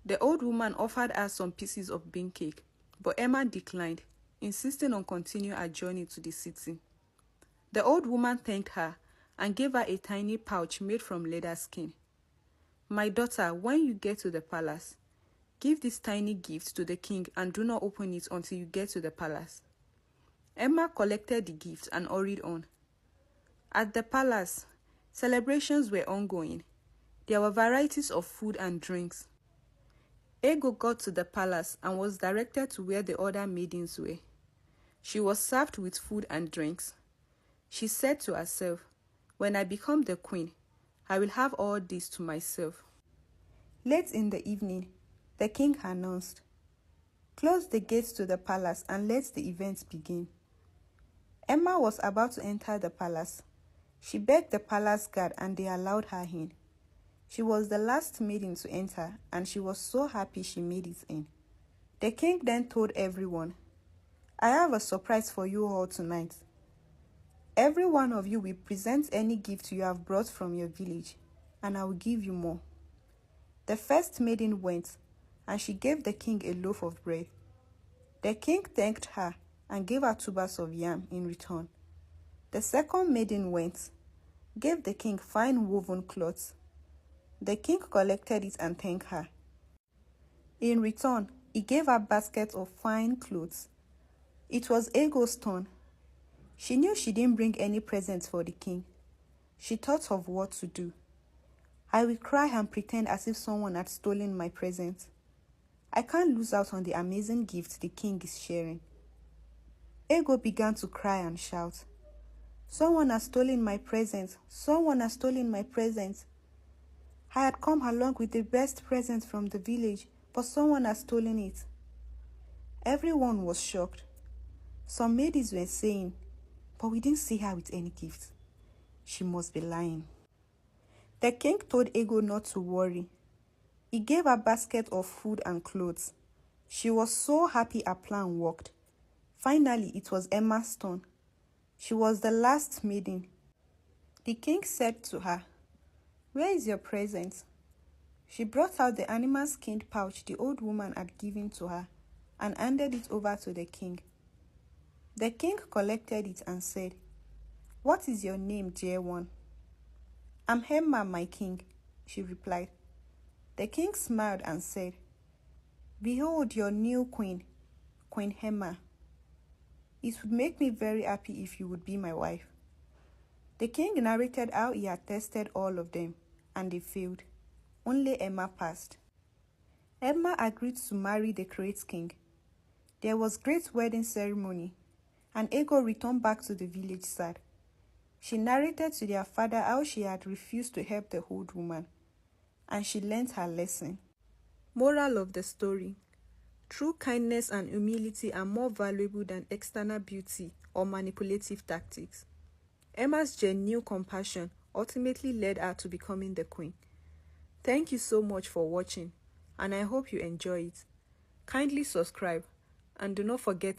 The old woman offered her some pieces of bean cake, but Emma declined, insisting on continuing her journey to the city. The old woman thanked her and gave her a tiny pouch made from leather skin. "My daughter, when you get to the palace, give this tiny gift to the king and do not open it until you get to the palace." Emma collected the gift and hurried on. At the palace, celebrations were ongoing. There were varieties of food and drinks. Ego got to the palace and was directed to where the other maidens were. She was served with food and drinks. She said to herself, "When I become the queen, I will have all this to myself." Late in the evening, the king announced, "Close the gates to the palace and let the event begin." Emma was about to enter the palace. She begged the palace guard and they allowed her in. She was the last maiden to enter and she was so happy she made it in. The king then told everyone, "I have a surprise for you all tonight. Every one of you will present any gift you have brought from your village, and I will give you more." The first maiden went, and she gave the king a loaf of bread. The king thanked her and gave her tubers of yam in return. The second maiden went, gave the king fine woven cloths. The king collected it and thanked her. In return, he gave her a basket of fine clothes. It was Ego's turn. She knew she didn't bring any presents for the king. She thought of what to do. "I will cry and pretend as if someone had stolen my present. I can't lose out on the amazing gift the king is sharing." Ego began to cry and shout, "Someone has stolen my present! Someone has stolen my present! I had come along with the best present from the village, but someone has stolen it." Everyone was shocked. Some maidens were saying, "But we didn't see her with any gift. She must be lying." The king told Ego not to worry. He gave her a basket of food and clothes. She was so happy her plan worked. Finally, it was Emma's turn. She was the last maiden. The king said to her, "Where is your present?" She brought out the animal-skinned pouch the old woman had given to her and handed it over to the king. The king collected it and said, "What is your name, dear one?" "I'm Emma, my king," she replied. The king smiled and said, "Behold your new queen, Queen Emma. It would make me very happy if you would be my wife." The king narrated how he had tested all of them, and they failed. Only Emma passed. Emma agreed to marry the great king. There was great wedding ceremony, and Ego returned back to the village sad. She narrated to their father how she had refused to help the old woman, and she learned her lesson. Moral of the story: true kindness and humility are more valuable than external beauty or manipulative tactics. Emma's genuine compassion ultimately led her to becoming the queen. Thank you so much for watching, and I hope you enjoy it. Kindly subscribe, and do not forget